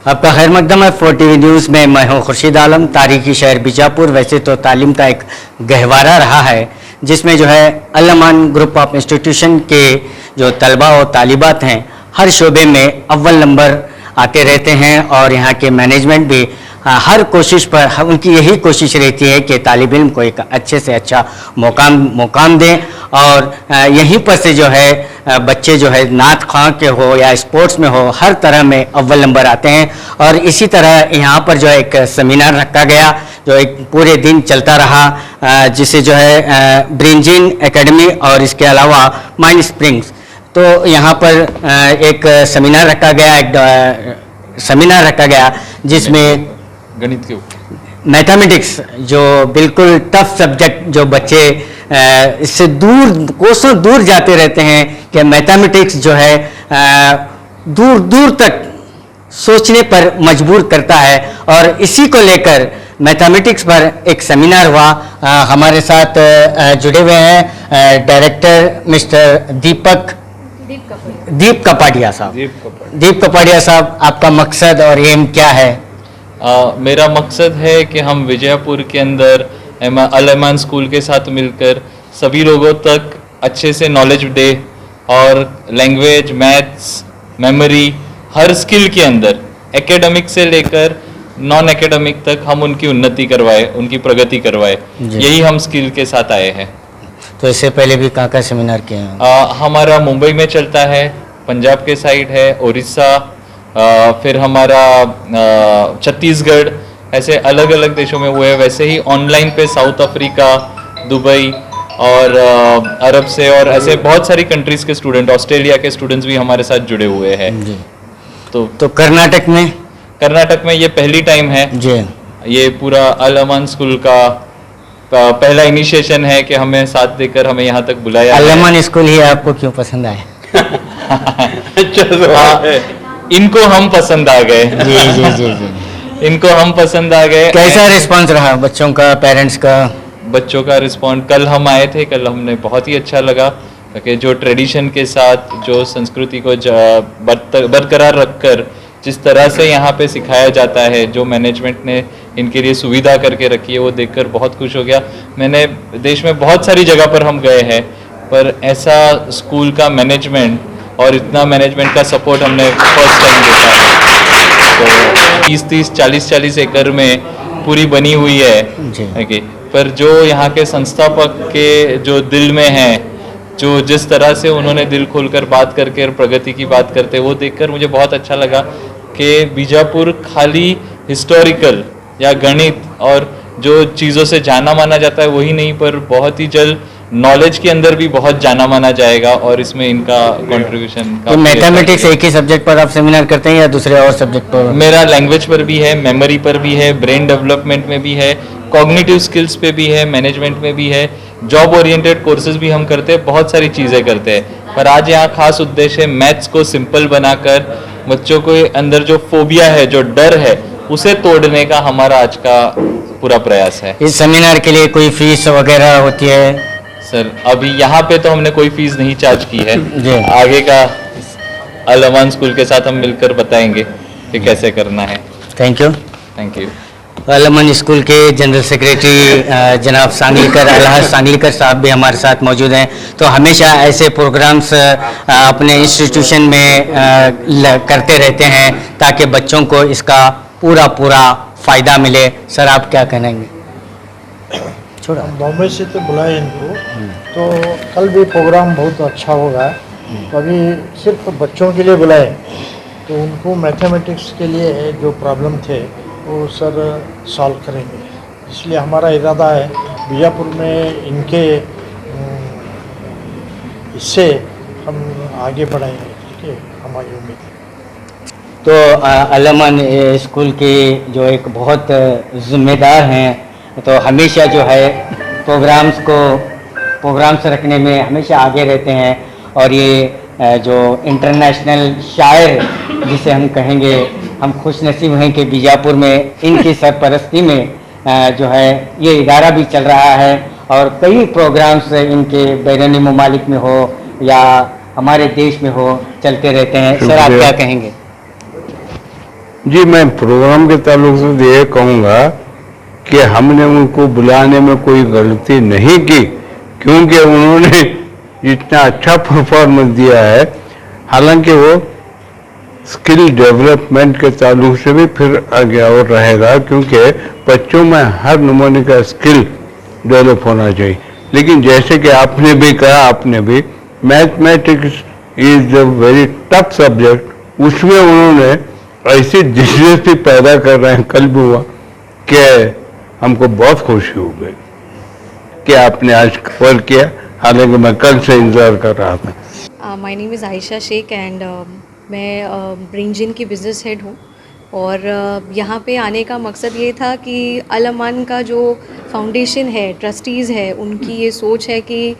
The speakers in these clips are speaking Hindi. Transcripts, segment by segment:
आपका खैर मकदम है 4 TV न्यूज़ में। मैं हूं खुर्शीद आलम। तारीखी शहर बीजापुर वैसे तो तालीम का एक गहवारा रहा है, जिसमें जो है अल अमान ग्रुप ऑफ इंस्टीट्यूशन के जो तलबा और तालिबात हैं हर शोबे में अव्वल नंबर आते रहते हैं, और यहाँ के मैनेजमेंट भी हर कोशिश पर उनकी यही कोशिश रहती है कि तालिब इल्म को एक अच्छे से अच्छा मुकाम दें, और यहीं पर से जो है बच्चे जो है नात ख़्वां के हो या स्पोर्ट्स में हो, हर तरह में अव्वल नंबर आते हैं। और इसी तरह यहाँ पर जो है एक सेमिनार रखा गया जो एक पूरे दिन चलता रहा, जिसे जो है ब्रिंजिन एकेडमी और इसके अलावा माइंड स्प्रिंग्स, तो यहाँ पर एक सेमिनार रखा गया जिसमें गणित के ऊपर मैथमेटिक्स, जो बिल्कुल टफ सब्जेक्ट, जो बच्चे इससे कोसों दूर जाते रहते हैं कि मैथमेटिक्स जो है दूर दूर तक सोचने पर मजबूर करता है, और इसी को लेकर मैथमेटिक्स पर एक सेमिनार हुआ। हमारे साथ जुड़े हुए हैं डायरेक्टर मिस्टर दीप कपाड़िया साहब। आपका मकसद और एम क्या है? मेरा मकसद है कि हम विजयपुर के अंदर अल अमान स्कूल के साथ मिलकर सभी लोगों तक अच्छे से नॉलेज दे, और लैंग्वेज, मैथ्स, मेमोरी, हर स्किल के अंदर एकेडमिक से लेकर नॉन एकेडमिक तक हम उनकी उन्नति करवाए, उनकी प्रगति करवाए। यही हम स्किल के साथ आए हैं। तो इससे पहले भी कहाँ सेमिनार किए हैं? हमारा मुंबई में चलता है, पंजाब के साइड है, उड़ीसा, फिर हमारा छत्तीसगढ़, ऐसे अलग अलग देशों में हुए हैं। वैसे ही ऑनलाइन पे साउथ अफ्रीका, दुबई और अरब से, और ऐसे बहुत सारी कंट्रीज के स्टूडेंट, ऑस्ट्रेलिया के स्टूडेंट्स भी हमारे साथ जुड़े हुए हैं। तो कर्नाटक में ये पहली टाइम है जी। ये पूरा अल अमान स्कूल का पहला इनिशिएशन है कि हमें साथ देकर हमें यहाँ तक बुलाया। अल अमान स्कूल ही आपको क्यों पसंद आया? इनको हम पसंद आ गए। जी। इनको हम पसंद आ गए। कैसा रिस्पांस रहा बच्चों का, पेरेंट्स का? बच्चों का रिस्पॉन्स, कल हम आए थे, कल हमने बहुत ही अच्छा लगा कि जो ट्रेडिशन के साथ, जो संस्कृति को बरकरार रखकर जिस तरह से यहाँ पे सिखाया जाता है, जो मैनेजमेंट ने इनके लिए सुविधा करके रखी है, वो देखकर बहुत खुश हो गया। मैंने देश में बहुत सारी जगह पर हम गए हैं, पर ऐसा स्कूल का मैनेजमेंट और इतना मैनेजमेंट का सपोर्ट हमने फर्स्ट टाइम देखा है। तो 30-30, 40-40 एकड़ में पूरी बनी हुई है, पर जो यहाँ के संस्थापक के जो दिल में है, जो जिस तरह से उन्होंने दिल खोलकर बात करके प्रगति की बात करते, वो देखकर मुझे बहुत अच्छा लगा कि बीजापुर खाली हिस्टोरिकल या गणित और जो चीज़ों से जाना माना जाता है वही नहीं, पर बहुत ही जल्द नॉलेज के अंदर भी बहुत जाना माना जाएगा, और इसमें इनका कंट्रीब्यूशन। तो मैथमेटिक्स एक ही सब्जेक्ट पर आप सेमिनार करते हैं या दूसरे और सब्जेक्ट पर? मेरा लैंग्वेज पर भी है, मेमोरी पर भी है, ब्रेन डेवलपमेंट में भी है, कॉग्निटिव स्किल्स पे भी है, मैनेजमेंट में भी है, जॉब ओरिएंटेड कोर्सेज भी हम करते हैं, बहुत सारी चीज़ें करते हैं। पर आज यहाँ खास उद्देश्य है मैथ्स को सिंपल बनाकर बच्चों के अंदर जो फोबिया है, जो डर है, उसे तोड़ने का हमारा आज का पूरा प्रयास है। इस सेमिनार के लिए कोई फीस वगैरह होती है? सर अभी यहाँ पे तो हमने कोई फीस नहीं चार्ज की है, आगे का अल अमान स्कूल के साथ हम मिलकर बताएंगे कि कैसे करना है। Thank you. Al Aman school के जनरल सेक्रेटरी जनाब अलहाज सांगलीकर साहब भी हमारे साथ मौजूद हैं। तो हमेशा ऐसे प्रोग्राम्स अपने इंस्टीट्यूशन में करते रहते हैं ताकि बच्चों को इसका पूरा फ़ायदा मिले। सर आप क्या कहेंगे? छोड़ा बॉम्बे से तो बुलाए इनको, तो कल भी प्रोग्राम बहुत अच्छा होगा। तो अभी सिर्फ बच्चों के लिए बुलाए, तो उनको मैथमेटिक्स के लिए जो प्रॉब्लम थे वो सर सॉल्व करेंगे। इसलिए हमारा इरादा है बीजापुर में इनके इससे हम आगे बढ़ाएंगे। ठीक है, हमारी उम्मीद है। तो अल अमान स्कूल के जो एक बहुत जिम्मेदार हैं, तो हमेशा जो है प्रोग्राम्स रखने में हमेशा आगे रहते हैं, और ये जो इंटरनेशनल शायर जिसे हम कहेंगे, हम खुश नसीब हैं कि बीजापुर में इनकी सरपरस्ती में जो है ये इदारा भी चल रहा है, और कई प्रोग्राम्स इनके बैरूनी ममालिक में हो या हमारे देश में हो चलते रहते हैं। सर आप क्या कहेंगे? जी, मैं प्रोग्राम के ताल्लुक से ये कहूँगा कि हमने उनको बुलाने में कोई गलती नहीं की, क्योंकि उन्होंने इतना अच्छा परफॉर्मेंस दिया है। हालांकि वो स्किल डेवलपमेंट के ताल्लुक से भी फिर आगे और रहेगा, क्योंकि बच्चों में हर नमूने का स्किल डेवलप होना चाहिए। लेकिन जैसे कि आपने भी कहा, आपने भी mathematics is a very tough subject, उसमें उन्होंने ऐसी दिलचस्पी पैदा कर रहे हैं, कल भी हुआ कि हमको बहुत खुशी हो गई कि आपने आज कॉल किया, हालांकि मैं कल से इंतजार कर रहा था। My name is Ayesha Shaikh and मैं ब्रिंजिन की बिज़नेस हेड हूँ और यहाँ पे आने का मकसद ये था कि अल अमान का जो फाउंडेशन है, ट्रस्टीज़ है, उनकी ये सोच है कि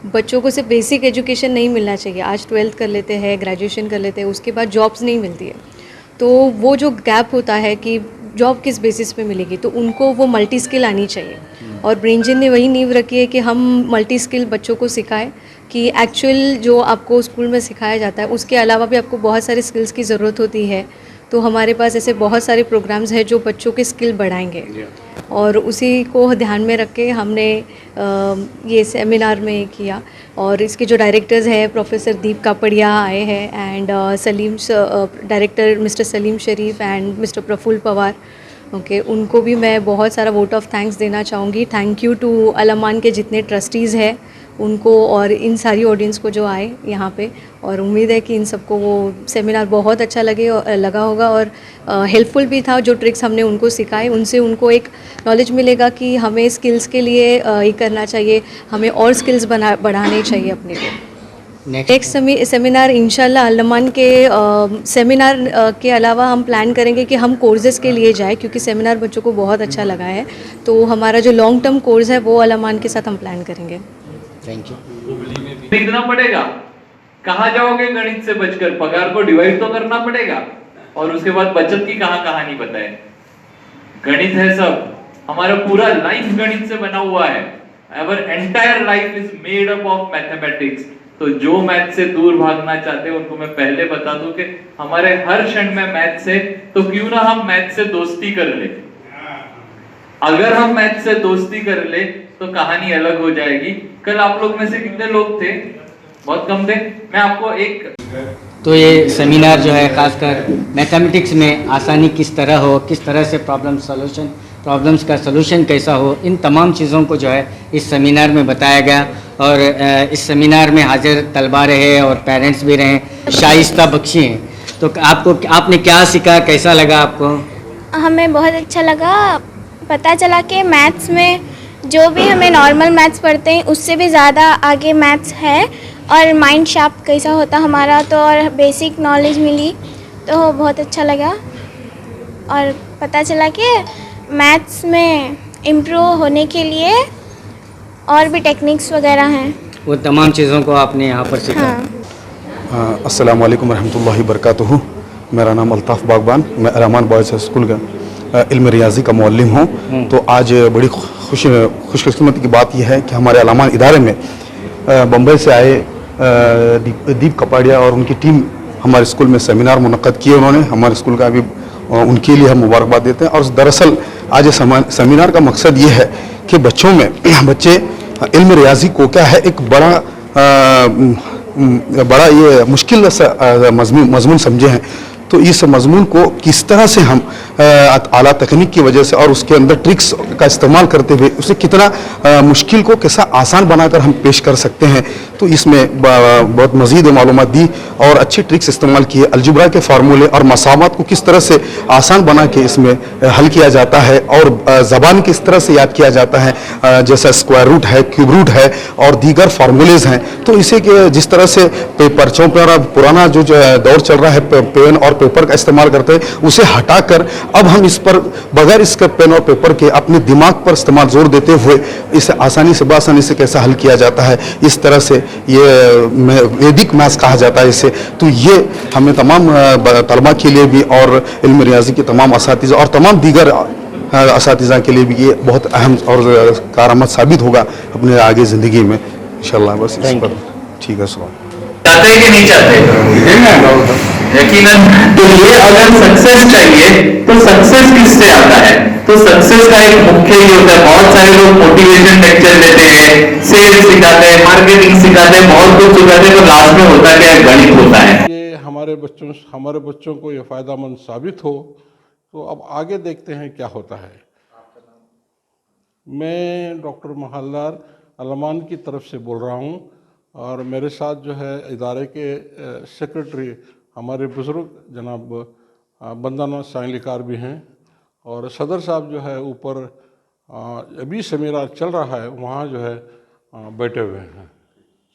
बच्चों को सिर्फ बेसिक एजुकेशन नहीं मिलना चाहिए। आज 12th कर लेते हैं, ग्रेजुएशन कर लेते हैं, उसके बाद जॉब्स नहीं मिलती है, तो वो जो गैप होता है कि जॉब किस बेसिस पे मिलेगी, तो उनको वो मल्टी स्किल आनी चाहिए। और ब्रिंजिन ने वही नींव रखी है कि हम मल्टी स्किल बच्चों को सिखाएं कि एक्चुअल जो आपको स्कूल में सिखाया जाता है उसके अलावा भी आपको बहुत सारे स्किल्स की ज़रूरत होती है। तो हमारे पास ऐसे बहुत सारे प्रोग्राम्स हैं जो बच्चों के स्किल बढ़ाएंगे और उसी को ध्यान में रख के हमने ये सेमिनार में किया। और इसके जो डायरेक्टर्स हैं प्रोफेसर दीप कापड़िया आए हैं and director mister Salim Sharif and mister Praful Pawar, okay, उनको भी मैं बहुत सारा वोट ऑफ थैंक्स देना चाहूँगी। थैंक यू टू अल अमान के जितने ट्रस्टीज़ हैं उनको और इन सारी ऑडियंस को जो आए यहाँ पे, और उम्मीद है कि इन सबको वो सेमिनार बहुत अच्छा लगा होगा और हेल्पफुल भी था। जो ट्रिक्स हमने उनको सिखाए उनसे उनको एक नॉलेज मिलेगा कि हमें स्किल्स के लिए ये करना चाहिए, हमें और स्किल्स बढ़ाने चाहिए अपने को। नेक्स्ट सेमिनार इंशाल्लाह अल अमान के सेमिनार के अलावा हम प्लान करेंगे कि हम कोर्सेज़ के लिए जाए, क्योंकि सेमिनार बच्चों को बहुत अच्छा लगा है। तो हमारा जो लॉन्ग टर्म कोर्स है वो अल अमान के साथ हम प्लान करेंगे। Thank you. लिखना पड़ेगा, कहाँ जाओगे गणित से बचकर, पगार को डिवाइड तो करना पड़ेगा और उसके बाद बचत की कहाँ कहानी बताए। गणित है सब, हमारा पूरा लाइफ गणित से बना हुआ है। Our entire life is made up of mathematics। तो जो मैथ से दूर भागना चाहते हैं उनको मैं पहले बता दूं कि हमारे हर क्षण में मैथ से, तो क्यों ना हम मैथ से दोस्ती कर ले। अगर हम मैथ से दोस्ती कर ले तो कहानी अलग हो जाएगी। कल आप लोग में से कितने लोग थे? बहुत कम थे। मैं आपको एक तो ये सेमिनार जो है खासकर मैथमेटिक्स में आसानी किस तरह हो, किस तरह से प्रॉब्लम्स का सलूशन कैसा हो, इन तमाम चीज़ों को जो है इस सेमिनार में बताया गया। और इस सेमिनार में हाजिर तलबा रहे और पेरेंट्स भी रहे, शाइस्ता बख्शी हैं। तो आपने क्या सीखा, कैसा लगा आपको? हमें बहुत अच्छा लगा, पता चला कि मैथ्स में जो भी हमें नॉर्मल मैथ्स पढ़ते हैं उससे भी ज़्यादा आगे मैथ्स है और माइंड शार्प कैसा होता हमारा, तो और बेसिक नॉलेज मिली तो बहुत अच्छा लगा। और पता चला कि मैथ्स में इम्प्रूव होने के लिए और भी टेक्निक्स वगैरह हैं, वो तमाम चीज़ों को आपने यहाँ पर सीखा। हाँ। अस्सलाम वालेकुम रहमतुल्लाहि बरकातुहू। मेरा नाम अल्ताफ़ बागबान, मैं अल अमान बॉयज़ हाई स्कूल का इल्म रियाजी का मुअल्लिम हूँ। तो आज बड़ी खुशकिस्मती की बात यह है कि हमारे अल अमान इदारे में बम्बई से आए दीप कपाड़िया और उनकी टीम हमारे स्कूल में सेमिनार मुनक्कद किए। उन्होंने हमारे स्कूल का भी उनके लिए हम मुबारकबाद देते हैं। और दरअसल आज सेमिनार का मकसद ये है कि बच्चों में बच्चे इल्म रियाजी को क्या है एक बड़ा ये मुश्किल मजमून समझे हैं। तो इस मजमून को किस तरह से हम आला तकनीक की वजह से और उसके अंदर ट्रिक्स का इस्तेमाल करते हुए उसे कितना मुश्किल को कैसा आसान बनाकर हम पेश कर सकते हैं, तो इसमें बहुत मज़ीद मालूमात दी और अच्छी ट्रिक्स इस्तेमाल किए। अलजबरा के फार्मूले और मसावत को किस तरह से आसान बना के इसमें हल किया जाता है और ज़बान किस तरह से याद किया जाता है, जैसा स्क्वायर रूट है, क्यूब रूट है और दीगर फार्मूलेज हैं। तो इसे कि जिस तरह से पर्चों पर पुराना जो दौर चल रहा है पेन और पेपर का इस्तेमाल करते हैं, उसे हटाकर अब हम इस पर बगैर इसके पेन और पेपर के अपने दिमाग पर इस्तेमाल जोर देते हुए इसे आसानी से बासानी से कैसा हल किया जाता है, इस तरह से ये वैदिक मैथ्स कहा जाता है इसे। तो ये हमें तमाम तलबा के लिए भी और इल्म रियाजी के तमाम असातिज़ा और तमाम दीगर असातिज़ा के लिए भी ये बहुत अहम और कारआमद साबित होगा अपने आगे ज़िंदगी में इंशाअल्लाह। बस इस पर ठीक है। चाहते हैं कि नहीं चाहते? यकीनन। तो ये अगर सक्सेस चाहिए तो सक्सेस किससे आता है? तो सक्सेस का एक मुख्य ही होता है, बहुत सारे लोग मोटिवेशन लेक्चर लेते हैं, सेल्स सिखाते हैं, मार्केटिंग सिखाते हैं, बहुत कुछ सिखाते हैं, तो लास्ट में होता क्या है? गणित होता है। ये हमारे बच्चों को ये फ़ायदामंद साबित हो, तो अब आगे देखते हैं क्या होता है। मैं डॉक्टर महालदार अलमान की तरफ से बोल रहा हूँ, और मेरे साथ जो है इदारे के सेक्रेटरी हमारे बुज़ुर्ग जनाब बंदना साइलिकार भी हैं, और सदर साहब जो है ऊपर अभी सेमिनार चल रहा है वहाँ जो है बैठे हुए हैं।